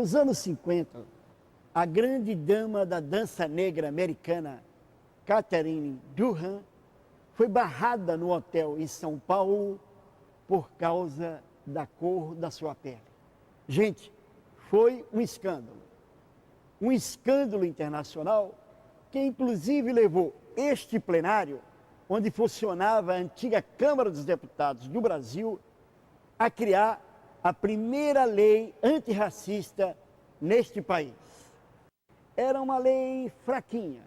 Nos anos 50, a grande dama da dança negra americana, Catherine Durham, foi barrada no hotel em São Paulo por causa da cor da sua pele. Gente, foi um escândalo internacional que inclusive levou este plenário, onde funcionava a antiga Câmara dos Deputados do Brasil, a criar a primeira lei antirracista neste país. Era uma lei fraquinha,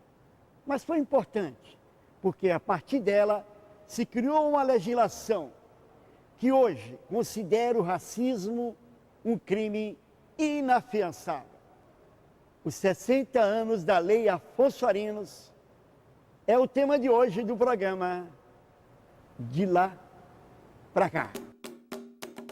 mas foi importante, porque a partir dela se criou uma legislação que hoje considera o racismo um crime inafiançável. Os 60 anos da Lei Afonso Arinos é o tema de hoje do programa De Lá Pra Cá.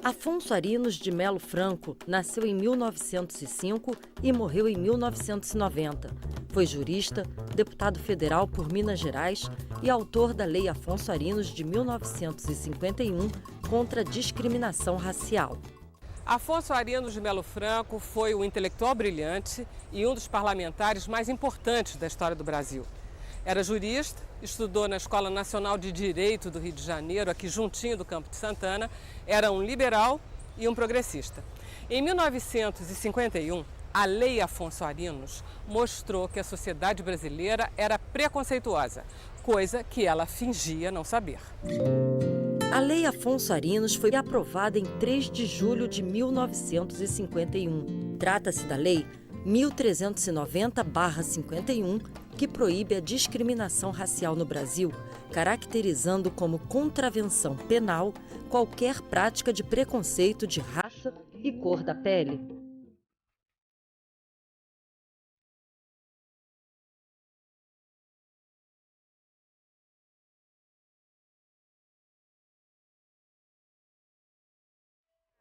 Afonso Arinos de Melo Franco nasceu em 1905 e morreu em 1990. Foi jurista, deputado federal por Minas Gerais e autor da Lei Afonso Arinos de 1951 contra a discriminação racial. Afonso Arinos de Melo Franco foi um intelectual brilhante e um dos parlamentares mais importantes da história do Brasil. Era jurista, estudou na Escola Nacional de Direito do Rio de Janeiro, aqui juntinho do Campo de Santana, era um liberal e um progressista. Em 1951, a Lei Afonso Arinos mostrou que a sociedade brasileira era preconceituosa, coisa que ela fingia não saber. A Lei Afonso Arinos foi aprovada em 3 de julho de 1951. Trata-se da Lei 1390/51, que proíbe a discriminação racial no Brasil, caracterizando como contravenção penal qualquer prática de preconceito de raça e cor da pele.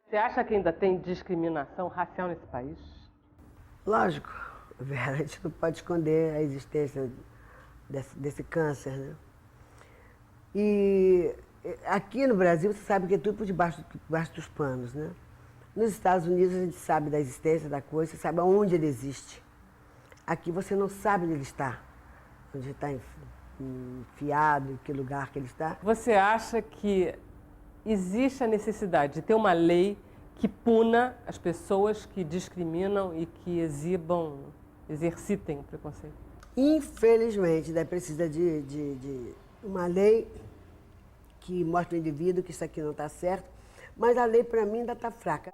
Você acha que ainda tem discriminação racial nesse país? Lógico, Vera, a gente não pode esconder a existência desse câncer, né? E aqui no Brasil, você sabe que é tudo por debaixo dos panos, né? Nos Estados Unidos, a gente sabe da existência da coisa, você sabe aonde ele existe. Aqui você não sabe onde ele está, onde ele está enfiado, em que lugar que ele está. Você acha que existe a necessidade de ter uma lei que puna as pessoas que discriminam e que exercitem o preconceito? Infelizmente, ainda precisa de uma lei que mostre ao indivíduo que isso aqui não está certo, mas a lei, para mim, ainda está fraca.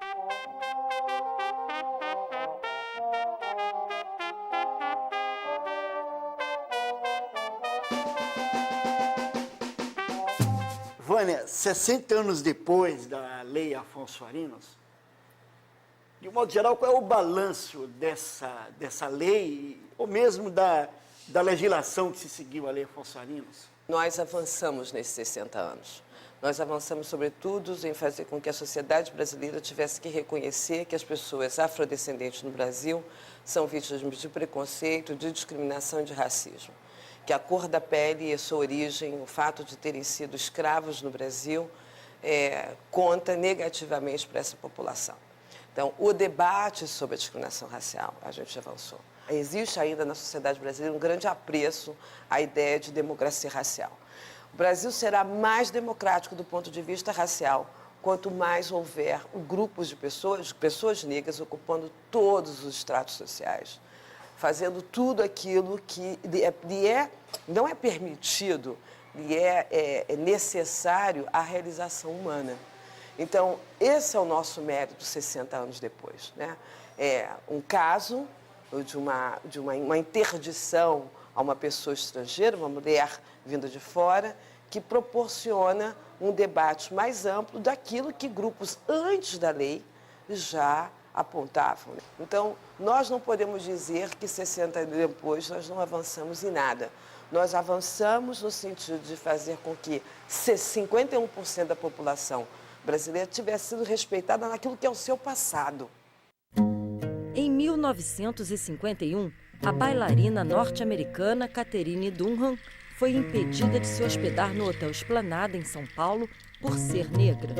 Vânia, 60 anos depois da Lei Afonso Arinos, de um modo geral, qual é o balanço dessa lei, ou mesmo da legislação que se seguiu a Lei Afonso Arinos? Nós avançamos nesses 60 anos. Nós avançamos, sobretudo, em fazer com que a sociedade brasileira tivesse que reconhecer que as pessoas afrodescendentes no Brasil são vítimas de preconceito, de discriminação e de racismo. Que a cor da pele e a sua origem, o fato de terem sido escravos no Brasil, conta negativamente para essa população. Então, o debate sobre a discriminação racial, a gente avançou. Existe ainda na sociedade brasileira um grande apreço à ideia de democracia racial. O Brasil será mais democrático do ponto de vista racial quanto mais houver grupos de pessoas negras ocupando todos os estratos sociais, fazendo tudo aquilo que não é permitido, lhe é necessário à realização humana. Então, esse é o nosso mérito 60 anos depois, né? É um caso de uma interdição a uma pessoa estrangeira, uma mulher vinda de fora, que proporciona um debate mais amplo daquilo que grupos antes da lei já apontavam. Então, nós não podemos dizer que 60 anos depois nós não avançamos em nada. Nós avançamos no sentido de fazer com que 51% da população brasileira tivesse sido respeitada naquilo que é o seu passado. Em 1951, a bailarina norte-americana Catherine Durham foi impedida de se hospedar no Hotel Esplanada, em São Paulo, por ser negra.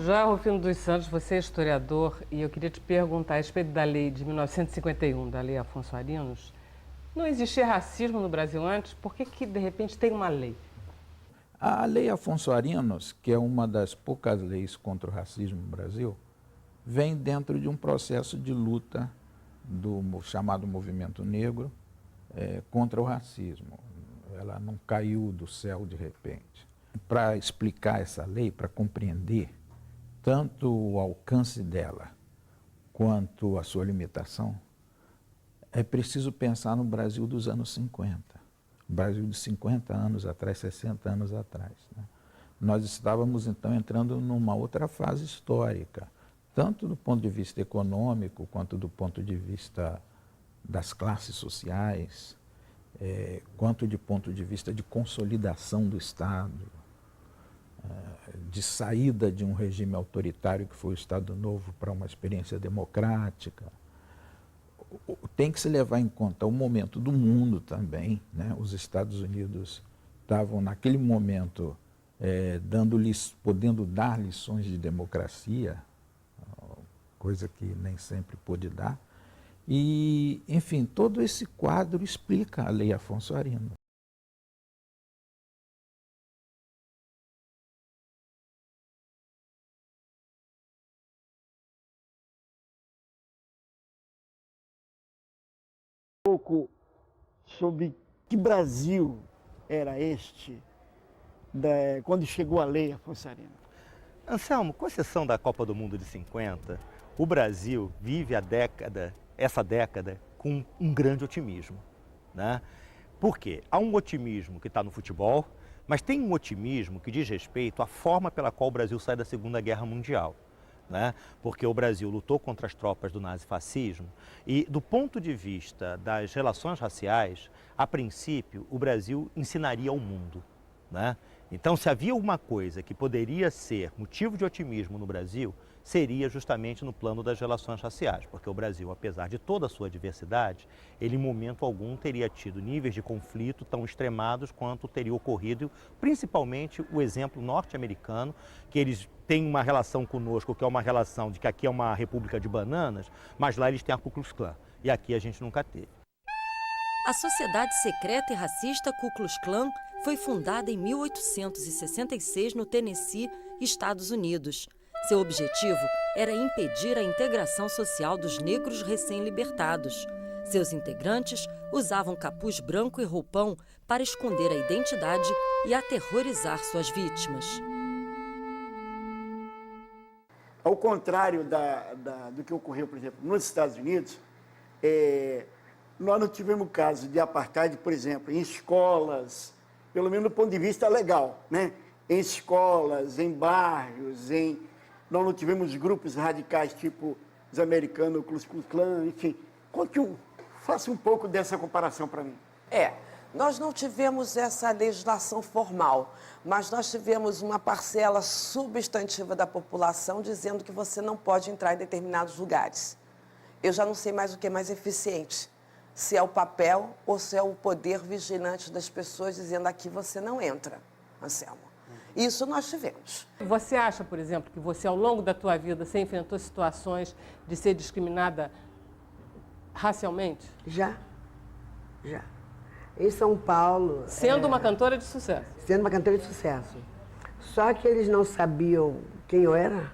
Já, Rufino dos Santos, você é historiador e eu queria te perguntar a respeito da lei de 1951, da Lei Afonso Arinos. Não existia racismo no Brasil antes? Por que de repente tem uma lei? A Lei Afonso Arinos, que é uma das poucas leis contra o racismo no Brasil, vem dentro de um processo de luta do chamado movimento negro contra o racismo. Ela não caiu do céu de repente. Para explicar essa lei, para compreender tanto o alcance dela quanto a sua limitação, é preciso pensar no Brasil dos anos 50. O Brasil de 50 anos atrás, 60 anos atrás, né? Nós estávamos, então, entrando numa outra fase histórica, tanto do ponto de vista econômico, quanto do ponto de vista das classes sociais, quanto de ponto de vista de consolidação do Estado, de saída de um regime autoritário que foi o Estado Novo para uma experiência democrática. Tem que se levar em conta o momento do mundo também, né? Os Estados Unidos estavam naquele momento podendo dar lições de democracia, coisa que nem sempre pôde dar. E, enfim, todo esse quadro explica a Lei Afonso Arinos. Pouco sobre que Brasil era este quando chegou a Lei Afonso Arinos. Anselmo, com exceção da Copa do Mundo de 50, o Brasil vive essa década com um grande otimismo, né? Por quê? Há um otimismo que está no futebol, mas tem um otimismo que diz respeito à forma pela qual o Brasil sai da Segunda Guerra Mundial, né? Porque o Brasil lutou contra as tropas do nazifascismo e, do ponto de vista das relações raciais, a princípio, o Brasil ensinaria ao mundo, né? Então, se havia uma coisa que poderia ser motivo de otimismo no Brasil, seria justamente no plano das relações raciais, porque o Brasil, apesar de toda a sua diversidade, ele em momento algum teria tido níveis de conflito tão extremados quanto teria ocorrido, principalmente o exemplo norte-americano, que eles têm uma relação conosco, que é uma relação de que aqui é uma república de bananas, mas lá eles têm a Ku Klux Klan, e aqui a gente nunca teve. A Sociedade Secreta e Racista Ku Klux Klan foi fundada em 1866 no Tennessee, Estados Unidos. Seu objetivo era impedir a integração social dos negros recém-libertados. Seus integrantes usavam capuz branco e roupão para esconder a identidade e aterrorizar suas vítimas. Ao contrário do que ocorreu, por exemplo, nos Estados Unidos, nós não tivemos caso de apartheid, por exemplo, em escolas, pelo menos do ponto de vista legal, né? Em escolas, em bairros, nós não tivemos grupos radicais tipo os americanos, o Ku Klux Klan, enfim. Faça um pouco dessa comparação para mim. Nós não tivemos essa legislação formal, mas nós tivemos uma parcela substantiva da população dizendo que você não pode entrar em determinados lugares. Eu já não sei mais o que é mais eficiente, se é o papel ou se é o poder vigilante das pessoas dizendo aqui você não entra, Anselmo. Isso nós tivemos. Você acha, por exemplo, que você, ao longo da tua vida, você enfrentou situações de ser discriminada racialmente? Já. Em São Paulo... Sendo uma cantora de sucesso? Sendo uma cantora de sucesso. Só que eles não sabiam quem eu era.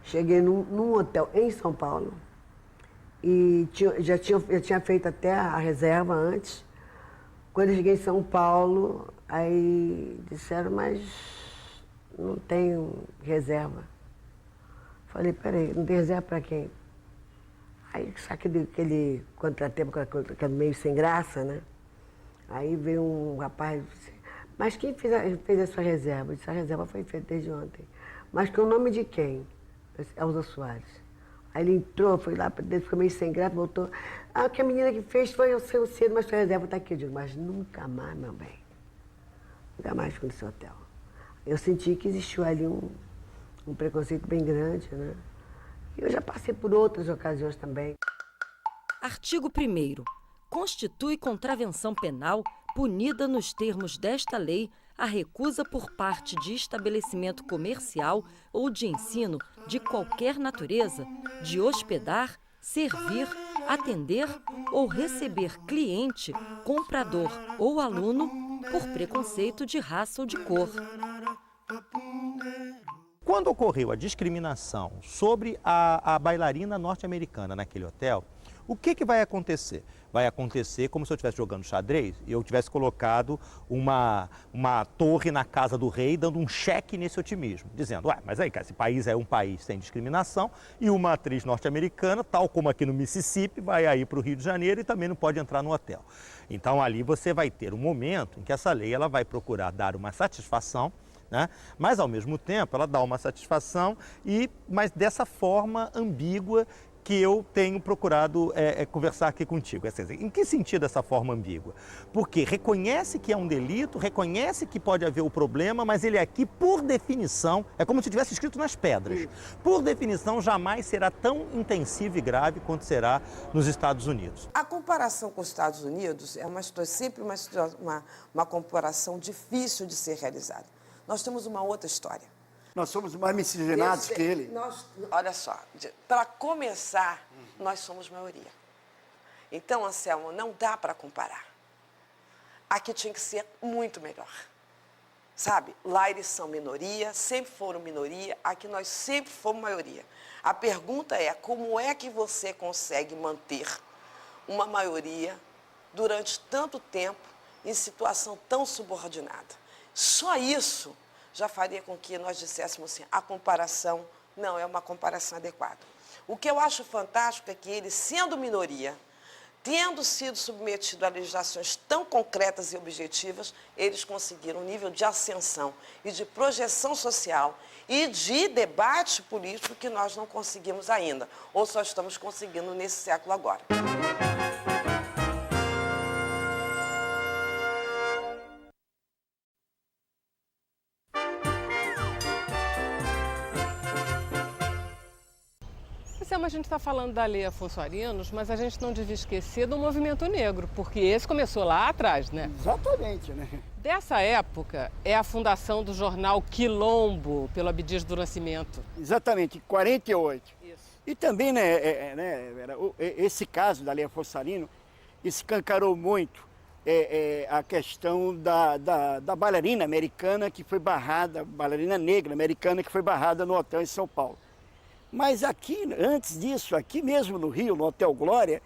Cheguei num hotel em São Paulo e já tinha feito até a reserva antes. Quando eu cheguei em São Paulo, aí disseram, mas não tem reserva. Falei, peraí, não tem reserva para quem? Aí, sabe aquele contratempo, que é meio sem graça, né? Aí veio um rapaz e disse, mas quem fez a sua reserva? Eu disse, a reserva foi feita desde ontem. Mas que o nome de quem? Elza Soares. Aí ele entrou, foi lá para dentro, ficou meio sem graça, voltou. Ah, que a menina que fez foi o seu cedo, mas sua reserva está aqui. Eu digo, mas nunca mais, meu bem. Nunca mais fui nesse hotel. Eu senti que existiu ali um preconceito bem grande, né? E eu já passei por outras ocasiões também. Artigo 1º. constitui contravenção penal punida nos termos desta lei a recusa por parte de estabelecimento comercial ou de ensino de qualquer natureza de hospedar, servir, atender ou receber cliente, comprador ou aluno por preconceito de raça ou de cor. Quando ocorreu a discriminação sobre a bailarina norte-americana naquele hotel, o que vai acontecer? Vai acontecer como se eu estivesse jogando xadrez e eu tivesse colocado uma torre na casa do rei, dando um cheque nesse otimismo, dizendo, mas aí, cara, esse país é um país sem discriminação e uma atriz norte-americana, tal como aqui no Mississippi, vai aí para o Rio de Janeiro e também não pode entrar no hotel. Então ali você vai ter um momento em que essa lei ela vai procurar dar uma satisfação, né? Mas ao mesmo tempo ela dá uma satisfação, mas dessa forma ambígua que eu tenho procurado conversar aqui contigo. Em que sentido essa forma ambígua? Porque reconhece que é um delito, reconhece que pode haver o problema, mas ele aqui, por definição, é como se tivesse escrito nas pedras. Por definição, jamais será tão intensivo e grave quanto será nos Estados Unidos. A comparação com os Estados Unidos é sempre uma comparação difícil de ser realizada. Nós temos uma outra história. Nós somos mais miscigenados que ele. Olha só, para começar, nós somos maioria. Então, Anselmo, não dá para comparar. Aqui tinha que ser muito melhor. Sabe, lá eles são minoria, sempre foram minoria, aqui nós sempre fomos maioria. A pergunta é, como é que você consegue manter uma maioria durante tanto tempo em situação tão subordinada? Só isso já faria com que nós disséssemos assim, a comparação não é uma comparação adequada. O que eu acho fantástico é que eles, sendo minoria, tendo sido submetidos a legislações tão concretas e objetivas, eles conseguiram um nível de ascensão e de projeção social e de debate político que nós não conseguimos ainda, ou só estamos conseguindo nesse século agora. A gente está falando da Lei Afonso Arinos, mas a gente não devia esquecer do movimento negro, porque esse começou lá atrás, né? Exatamente, né? Dessa época é a fundação do jornal Quilombo, pelo Abdias do Nascimento. Exatamente, em 48. Isso. E também, esse caso da Lei Afonso Arinos escancarou muito a questão da bailarina americana que foi barrada, bailarina negra americana que foi barrada no hotel em São Paulo. Mas aqui, antes disso, aqui mesmo no Rio, no Hotel Glória,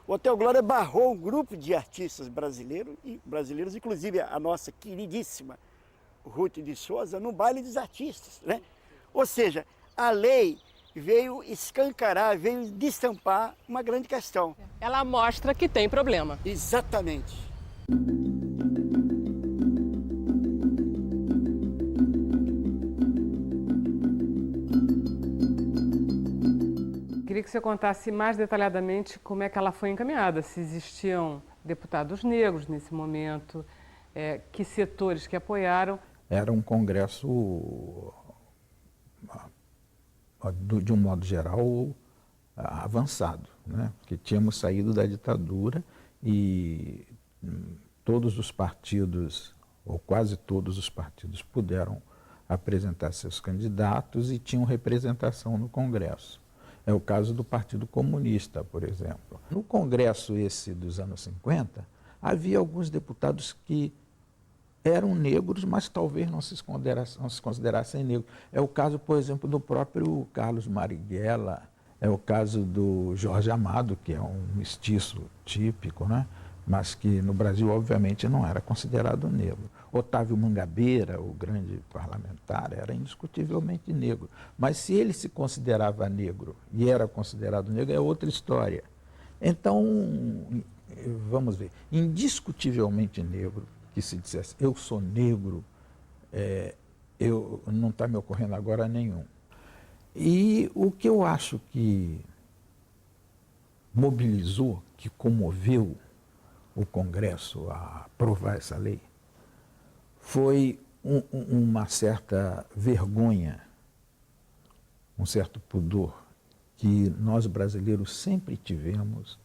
o Hotel Glória barrou um grupo de artistas brasileiros, inclusive a nossa queridíssima Ruth de Souza, no baile dos artistas, né? Ou seja, a lei veio escancarar, veio destampar uma grande questão. Ela mostra que tem problema. Exatamente. Queria que você contasse mais detalhadamente como é que ela foi encaminhada, se existiam deputados negros nesse momento, que setores que apoiaram. Era um congresso, de um modo geral, avançado, né? Porque tínhamos saído da ditadura e todos os partidos, ou quase todos os partidos, puderam apresentar seus candidatos e tinham representação no Congresso. É o caso do Partido Comunista, por exemplo. No Congresso esse dos anos 50, havia alguns deputados que eram negros, mas talvez não se considerassem negros. É o caso, por exemplo, do próprio Carlos Marighella, é o caso do Jorge Amado, que é um mestiço típico, né? Mas que no Brasil, obviamente, não era considerado negro. Otávio Mangabeira, o grande parlamentar, era indiscutivelmente negro. Mas se ele se considerava negro e era considerado negro, é outra história. Então, vamos ver, indiscutivelmente negro, que se dissesse eu sou negro, não está me ocorrendo agora nenhum. E o que eu acho que mobilizou, que comoveu o Congresso a aprovar essa lei, foi uma certa vergonha, um certo pudor que nós brasileiros sempre tivemos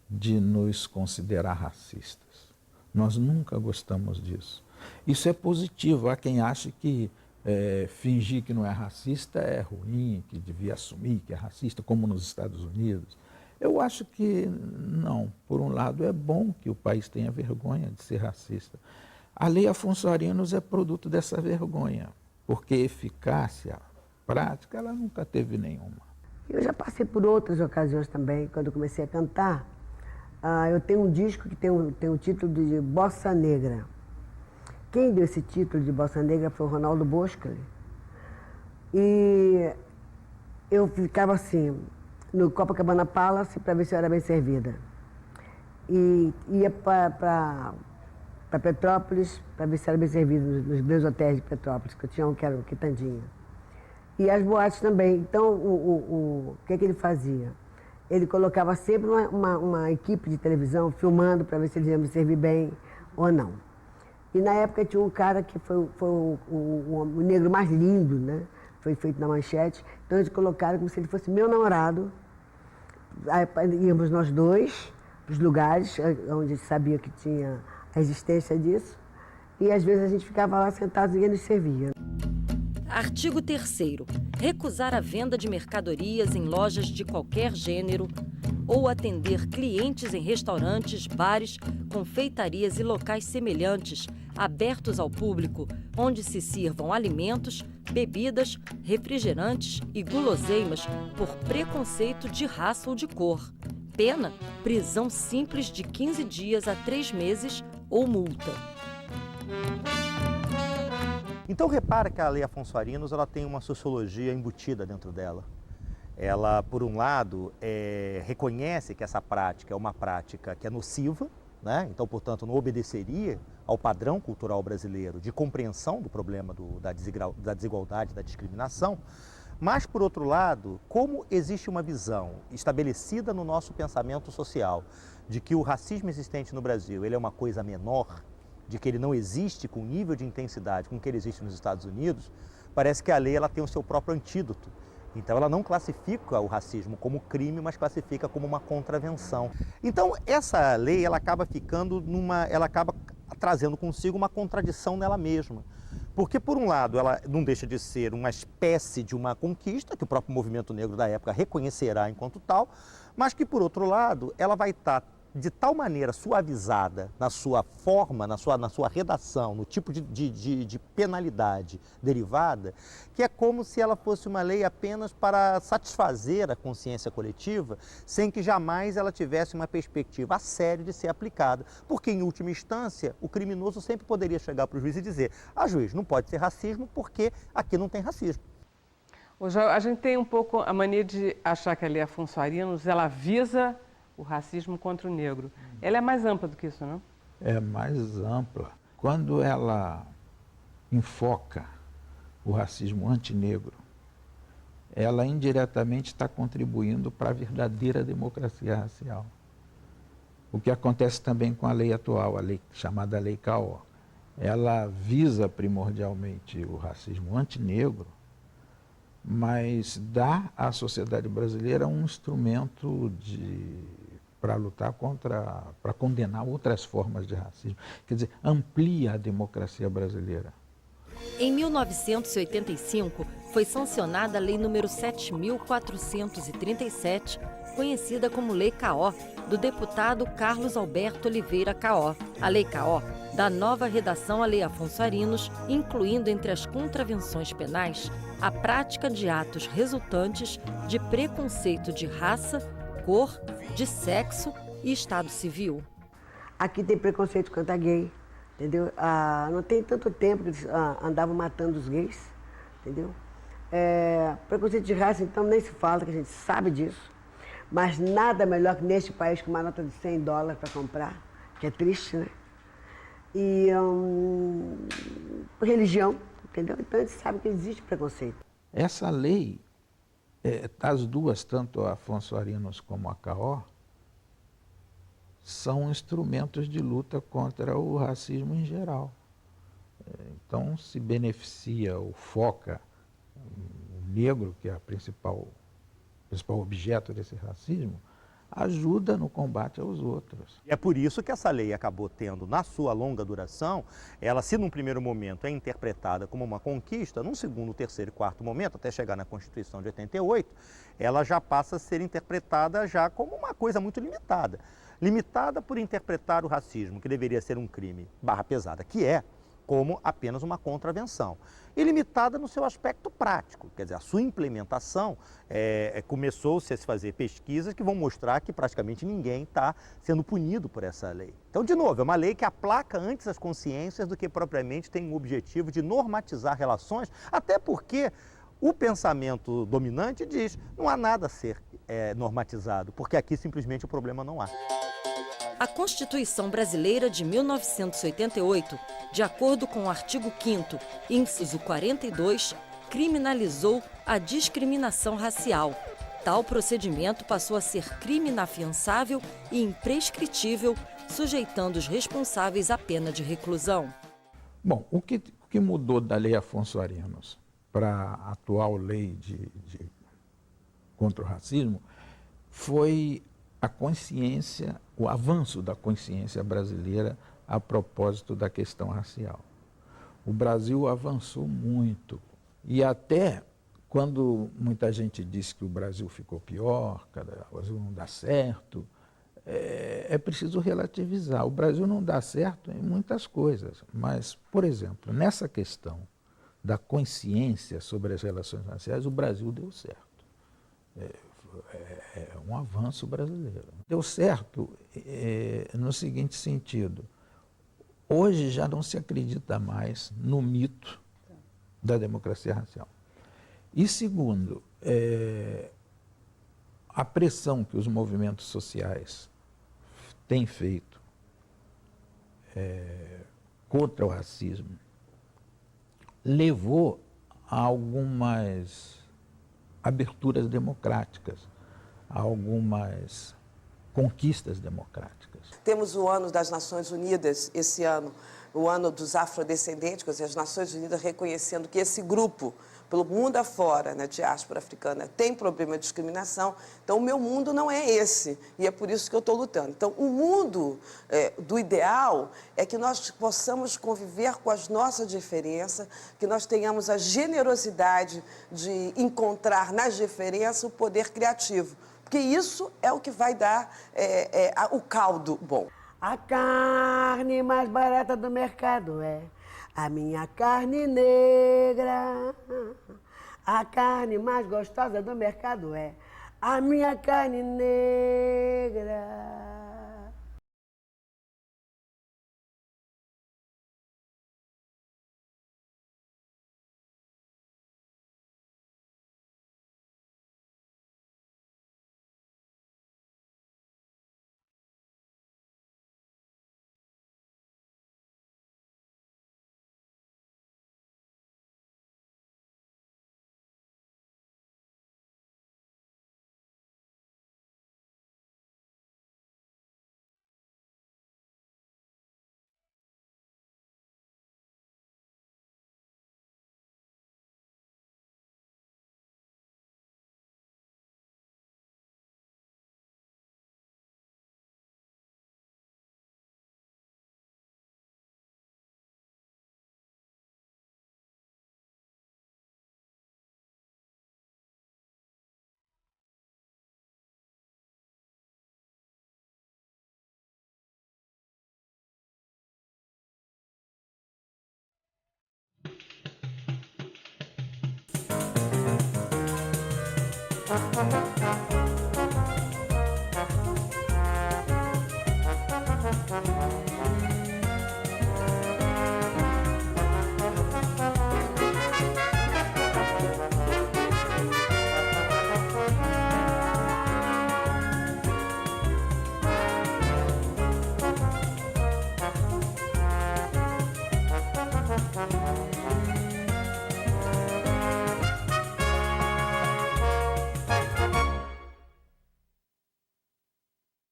de nos considerar racistas. Nós nunca gostamos disso. Isso é positivo. Há quem ache que fingir que não é racista é ruim, que devia assumir que é racista, como nos Estados Unidos. Eu acho que não. Por um lado, é bom que o país tenha vergonha de ser racista. A Lei Afonso Arinos é produto dessa vergonha, porque eficácia prática ela nunca teve nenhuma. Eu já passei por outras ocasiões também, quando eu comecei a cantar. Eu tenho um disco que tem o título de Bossa Negra. Quem deu esse título de Bossa Negra foi o Ronaldo Boscoli. E eu ficava assim, no Copacabana Palace, para ver se eu era bem servida. E ia para Petrópolis, para ver se era bem servida nos meus hotéis de Petrópolis, que eu tinha um que era o Quitandinha. E as boates também. Então, o que ele fazia? Ele colocava sempre uma equipe de televisão filmando para ver se eles iam me servir bem ou não. E na época tinha um cara que foi o negro mais lindo, né? Foi feito na Manchete. Então eles colocaram como se ele fosse meu namorado. Aí íamos nós dois para os lugares onde sabia que tinha a existência disso. E às vezes a gente ficava lá sentados e ele nos servia. Artigo 3º. Recusar a venda de mercadorias em lojas de qualquer gênero ou atender clientes em restaurantes, bares, confeitarias e locais semelhantes, abertos ao público, onde se sirvam alimentos, bebidas, refrigerantes e guloseimas por preconceito de raça ou de cor. Pena, prisão simples de 15 dias a 3 meses ou multa. Então repara que a Lei Afonso Arinos ela tem uma sociologia embutida dentro dela. Ela, por um lado, reconhece que essa prática é uma prática que é nociva, né? Então, portanto, não obedeceria ao padrão cultural brasileiro de compreensão do problema da desigualdade, da discriminação. Mas, por outro lado, como existe uma visão estabelecida no nosso pensamento social de que o racismo existente no Brasil ele é uma coisa menor, de que ele não existe com o nível de intensidade com que ele existe nos Estados Unidos, parece que a lei ela tem o seu próprio antídoto. Então ela não classifica o racismo como crime, mas classifica como uma contravenção. Então essa lei ela acaba trazendo consigo uma contradição nela mesma. Porque por um lado ela não deixa de ser uma espécie de uma conquista que o próprio movimento negro da época reconhecerá enquanto tal, mas que por outro lado ela vai estar de tal maneira suavizada na sua forma, na sua redação, no tipo de penalidade derivada, que é como se ela fosse uma lei apenas para satisfazer a consciência coletiva, sem que jamais ela tivesse uma perspectiva a sério de ser aplicada. Porque, em última instância, o criminoso sempre poderia chegar para o juiz e dizer: juiz, não pode ser racismo porque aqui não tem racismo. Hoje a gente tem um pouco a mania de achar que a Lei Afonso Arinos, ela visa o racismo contra o negro. Ela é mais ampla do que isso, não? É mais ampla. Quando ela enfoca o racismo antinegro, ela indiretamente está contribuindo para a verdadeira democracia racial. O que acontece também com a lei atual, a lei chamada Lei Caó. Ela visa primordialmente o racismo antinegro, mas dá à sociedade brasileira um instrumento para lutar para condenar outras formas de racismo. Quer dizer, amplia a democracia brasileira. Em 1985, foi sancionada a Lei nº 7.437, conhecida como Lei Caó, do deputado Carlos Alberto Oliveira Caó. A Lei Caó dá nova redação à Lei Afonso Arinos, incluindo entre as contravenções penais a prática de atos resultantes de preconceito de raça, cor, de sexo e estado civil. Aqui tem preconceito contra gay, entendeu? Não tem tanto tempo que eles andavam matando os gays, entendeu? Preconceito de raça, então, nem se fala, que a gente sabe disso. Mas nada melhor que neste país com uma nota de $100 para comprar, que é triste, né? E religião, entendeu? Então a gente sabe que existe preconceito. Essa lei, as duas, tanto a Afonso Arinos como a Caó, são instrumentos de luta contra o racismo em geral. Então se beneficia ou foca o negro, que é o principal objeto desse racismo, ajuda no combate aos outros. É por isso que essa lei acabou tendo, na sua longa duração, ela, se num primeiro momento é interpretada como uma conquista, num segundo, terceiro e quarto momento, até chegar na Constituição de 88, ela já passa a ser interpretada já como uma coisa muito limitada. Limitada por interpretar o racismo, que deveria ser um crime barra pesada, que é, como apenas uma contravenção. E limitada no seu aspecto prático, quer dizer, a sua implementação começou-se a se fazer pesquisas que vão mostrar que praticamente ninguém está sendo punido por essa lei. Então, de novo, é uma lei que aplaca antes as consciências do que propriamente tem o objetivo de normatizar relações, até porque o pensamento dominante diz não há nada a ser normatizado, porque aqui simplesmente o problema não há. A Constituição Brasileira de 1988, de acordo com o artigo 5º, inciso 42, criminalizou a discriminação racial. Tal procedimento passou a ser crime inafiançável e imprescritível, sujeitando os responsáveis à pena de reclusão. Bom, o que mudou da Lei Afonso Arinos para a atual lei contra o racismo foi a consciência, o avanço da consciência brasileira a propósito da questão racial. O Brasil avançou muito e até quando muita gente disse que o Brasil ficou pior, que o Brasil não dá certo, é preciso relativizar. O Brasil não dá certo em muitas coisas, mas, por exemplo, nessa questão da consciência sobre as relações raciais, o Brasil deu certo. É um avanço brasileiro. Deu certo no seguinte sentido: hoje já não se acredita mais no mito da democracia racial. E segundo, a pressão que os movimentos sociais têm feito contra o racismo levou a algumas aberturas democráticas, algumas conquistas democráticas. Temos o ano das Nações Unidas, esse ano, o ano dos afrodescendentes, quer dizer, as Nações Unidas reconhecendo que esse grupo, pelo mundo afora, na diáspora africana, tem problema de discriminação. Então, o meu mundo não é esse, e é por isso que eu estou lutando. Então, o mundo do ideal é que nós possamos conviver com as nossas diferenças, que nós tenhamos a generosidade de encontrar nas diferenças o poder criativo, porque isso é o que vai dar o caldo bom. A carne mais barata do mercado é a minha carne negra. A carne mais gostosa do mercado é a minha carne negra.